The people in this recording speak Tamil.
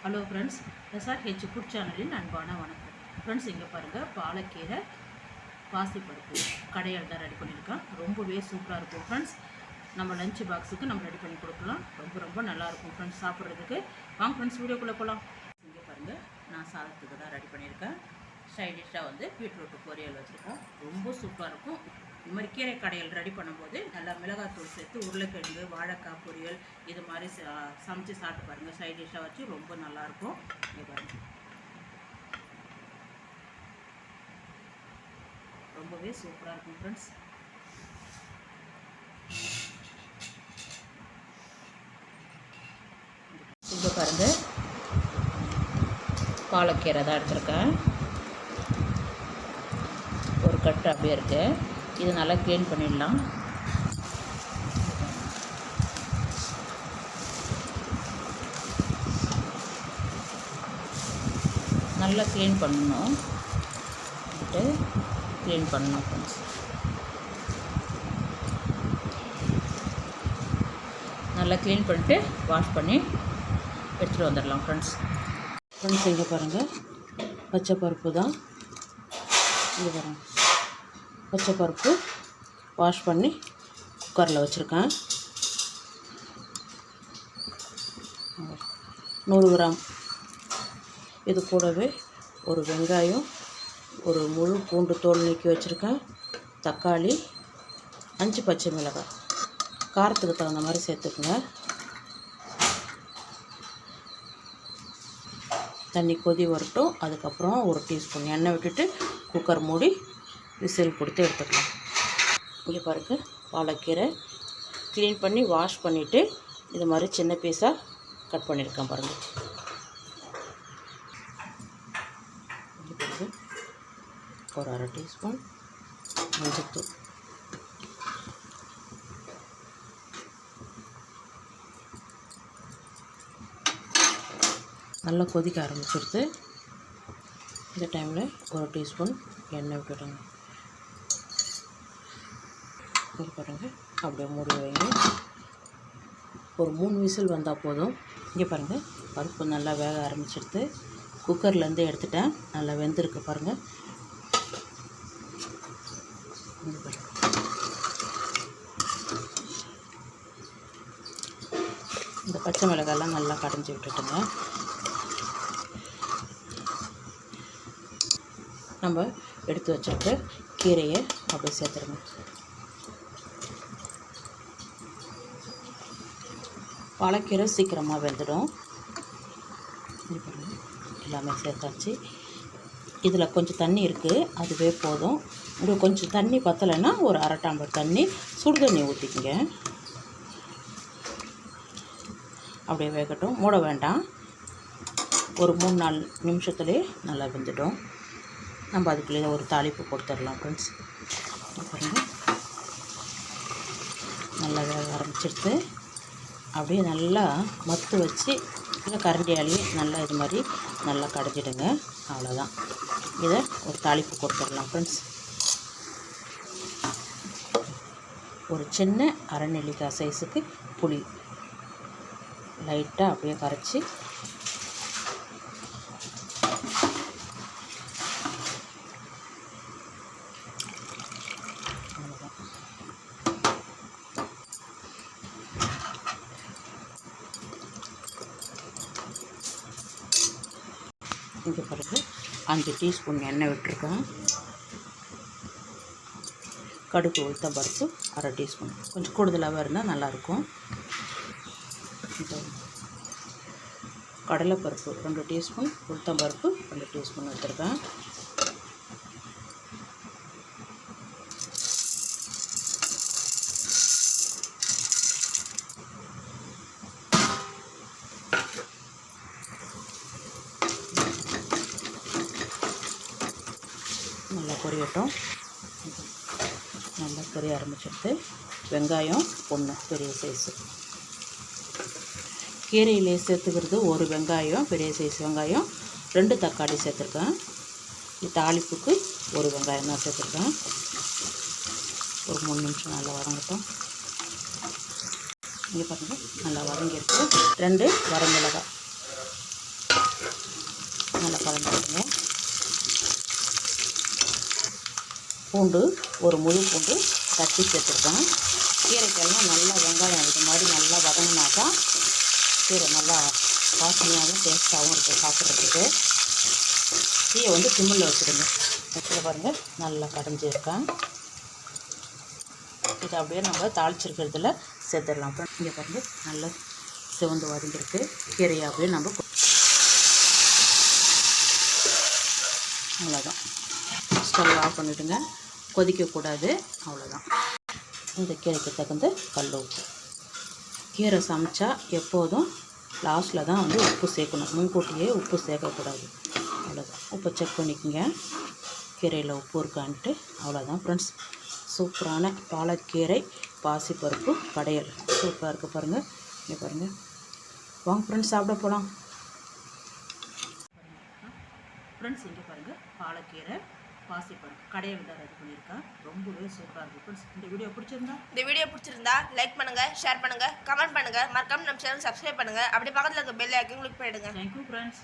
ஹலோ ஃப்ரெண்ட்ஸ், SRH ஃபுட் சேனலின் அன்பான வணக்கம். ஃப்ரெண்ட்ஸ், இங்கே பாருங்கள், பாலக்கீரை பாசிப்பருப்பு கடையில் தான் ரெடி பண்ணியிருக்கேன். ரொம்பவே சூப்பராக இருக்கும் ஃப்ரெண்ட்ஸ். நம்ம லஞ்ச் பாக்ஸுக்கு நம்ம ரெடி பண்ணி கொடுக்கலாம். ரொம்ப நல்லாயிருக்கும் ஃப்ரெண்ட்ஸ் சாப்பிட்றதுக்கு. வாங்க ஃப்ரெண்ட்ஸ், வீடியோக்குள்ளே போகலாம். இங்கே பாருங்கள், நான் சாதத்துக்கு தான் ரெடி பண்ணியிருக்கேன். சைட் டிஷ்ஷாக வந்து பீட்ரூட்டு பொரியல் வச்சுருக்கேன். ரொம்ப சூப்பராக இருக்கும். இந்த மாதிரி கீரை கடையில் ரெடி பண்ணும்போது நல்லா மிளகாத்தூள் சேர்த்து உருளைக்கிழங்கு வாழைக்காய் பொரியல் இது மாதிரி சமைச்சு சாப்பிட்டு பாருங்கள். சைட் டிஷ்ஷாக வச்சு ரொம்ப நல்லாயிருக்கும். இங்கே பாருங்கள், ரொம்பவே சூப்பராக இருக்கும் ஃப்ரெண்ட்ஸ். இங்கே பாருங்கள், பாலக்கீரை தான் எடுத்துருக்கேன். ஒரு கட்டு அப்படியே இருக்குது. இது நல்லா க்ளீன் பண்ணிடலாம். நல்லா க்ளீன் பண்ணணும். க்ளீன் பண்ணணும் ஃப்ரெண்ட்ஸ். நல்லா க்ளீன் பண்ணிட்டு வாஷ் பண்ணி எடுத்துகிட்டு வந்துடலாம் ஃப்ரெண்ட்ஸ். இங்கே பாருங்கள், பச்சை பருப்பு தான். இங்கே பாருங்கள், பச்சை பருப்பு வாஷ் பண்ணி குக்கரில் வச்சுருக்கேன். 100 கிராம். இது கூடவே ஒரு வெங்காயம், ஒரு முழு பூண்டு தோல் நீக்கி வச்சுருக்கேன், தக்காளி, 5 பச்சை மிளகாய். காரத்துக்கு தகுந்த மாதிரி சேர்த்துக்குங்க. தண்ணி கொதி வரட்டும். அதுக்கப்புறம் 1 டீஸ்பூன் எண்ணெய் விட்டுட்டு குக்கர் மூடி விசில் கொடுத்து எடுத்துக்கலாம். இங்கே பாருங்கள், பாலக்கீரை க்ளீன் பண்ணி வாஷ் பண்ணிவிட்டு இது மாதிரி சின்ன பீஸாக கட் பண்ணியிருக்கேன் பாருங்கள். இங்கே பாருங்கள், ஒரு 1/2 டீஸ்பூன் மஞ்சள்தூள், நல்லா கொதிக்க ஆரம்பிச்சிடுது. இந்த டைமில் 1 டீஸ்பூன் எண்ணெய் விட்டுடுங்க. இங்கே பாருங்கள், அப்படியே மூடி வைங்க. ஒரு 3 விசில் வந்தால் போதும். இங்கே பாருங்கள், பருப்பு நல்லா வேக ஆரம்பிச்சிடுது. குக்கர்லேருந்து எடுத்துட்டேன். நல்லா வெந்திருக்கு பாருங்கள். இங்கே பாருங்கள், இந்த பச்சை மிளகாயெல்லாம் நல்லா கடைஞ்சி விட்டுட்டுங்க. நம்ம எடுத்து வச்சுட்டு கீரையை அப்படியே சேர்த்துருங்க. பாலக்கீரை சீக்கிரமாக வெந்துடும். எல்லாமே சேர்த்தாச்சு. இதில் கொஞ்சம் தண்ணி இருக்குது, அதுவே போதும். உங்களுக்கு கொஞ்சம் தண்ணி பத்தலைன்னா ஒரு 1/2 டம்ளர் தண்ணி சுடு தண்ணி ஊற்றிக்கங்க. அப்படியே வேகட்டும், மூட வேண்டாம். ஒரு 3-4 நிமிஷத்துலேயே நல்லா வெந்துடும். நம்ம அதுக்குள்ளே ஒரு தாளிப்பு கொடுத்துடலாம் ஃப்ரெண்ட்ஸ். பாருங்கள், நல்லா வேக ஆரம்பிச்சிடுது. அப்படியே நல்லா மத்து வச்சு இல்லை கரண்டியாலேயே நல்லா இது மாதிரி நல்லா கடைஞ்சிடுங்க. அவ்வளோதான். இதை ஒரு தாளிப்பு கொடுத்துடலாம் ஃப்ரெண்ட்ஸ். ஒரு சின்ன 1/2 நெல்லிக்காய் சைஸுக்கு புளி லைட்டாக அப்படியே கரைச்சி இங்கே பிறகு 5 டீஸ்பூன் எண்ணெய் விட்டுருக்கேன். கடுகு உளுத்தம் பருப்பு 1/2 டீஸ்பூன், கொஞ்சம் கூடுதலாக இருந்தால் நல்லாயிருக்கும். கடலைப்பருப்பு 2 டீஸ்பூன், உளுத்தம் பருப்பு 2 டீஸ்பூன் எடுத்துருக்கேன். நல்லா பொரியட்டும். நல்லா பொரிய ஆரம்பிச்சிடுது. வெங்காயம் 1 பெரிய சைஸு. கீரையிலே சேர்த்துக்கிறது ஒரு வெங்காயம், பெரிய சைஸ் வெங்காயம், 2 தக்காளி சேர்த்துருக்கேன். தாளிப்புக்கு ஒரு வெங்காயம் தான் சேர்த்துருக்கேன். ஒரு 3 நிமிஷம் நல்லா வதங்கட்டும். இங்கே பாருங்கள், நல்லா வதங்கிருக்கு. 2 வரமிளகாய் நல்லா கலந்துருங்க. பூண்டு ஒரு முழு பூண்டு தட்டி சேர்த்துருக்கேன். கீரைக்கெல்லாம் நல்லா வெங்காயம் இது மாதிரி நல்லா வதங்கினாக்கா கீரை நல்லா வாசனையாகவும் டேஸ்ட்டாகவும் இருக்குது சாப்பிட்றதுக்கு. தீயை வந்து சிம்மில் வச்சுடுங்க. வச்சுட்டு பாருங்கள் நல்லா கடைஞ்சிருக்கேன். இதை அப்படியே நம்ம தாளிச்சிருக்கிறதுல சேர்த்துடலாம். இங்கே பாருங்கள் நல்லா சிவந்து வதங்கிருக்கு. கீரையை அப்படியே நம்ம அவ்வளோதான். ஸ்டவ் ஆஃப் பண்ணிவிடுங்க. கொதிக்கக்கூடாது. அவ்வளோதான். இந்த கீரைக்கு தகுந்த கல் உப்பு. கீரை சமைச்சா எப்போதும் லாஸ்ட்டில் தான் வந்து உப்பு சேர்க்கணும். முன்கூட்டியே உப்பு சேர்க்கக்கூடாது. அவ்வளோதான். உப்பை செக் பண்ணிக்கோங்க கீரையில் உப்பு இருக்கான்ட்டு. அவ்வளோதான் ஃப்ரெண்ட்ஸ். சூப்பரான பாலக்கீரை பாசிப்பருப்பு கடையல் சூப்பராக இருக்குது பாருங்கள். இங்கே பாருங்கள். வாங்க ஃப்ரெண்ட்ஸ் சாப்பிட போகலாம். ஃப்ரெண்ட்ஸ் இங்கே பாருங்கள் பாலக்கீரை பாசிப்பருப்பு கடையல் தான் ரெடி பண்ணியிருக்கேன். ரொம்பவே சூப்பராக இருக்குது ஃப்ரெண்ட்ஸ். இந்த வீடியோ பிடிச்சிருந்தா லைக் பண்ணுங்கள், ஷேர் பண்ணுங்கள், கமெண்ட் பண்ணுங்கள், மறக்காம நம்ம சேனல் சப்ஸ்கிரைப் பண்ணுங்கள். அப்படி பக்கத்தில் இருக்க பெல் ஐக்கன் கிளிக் பண்ணிடுங்க. Thank you friends.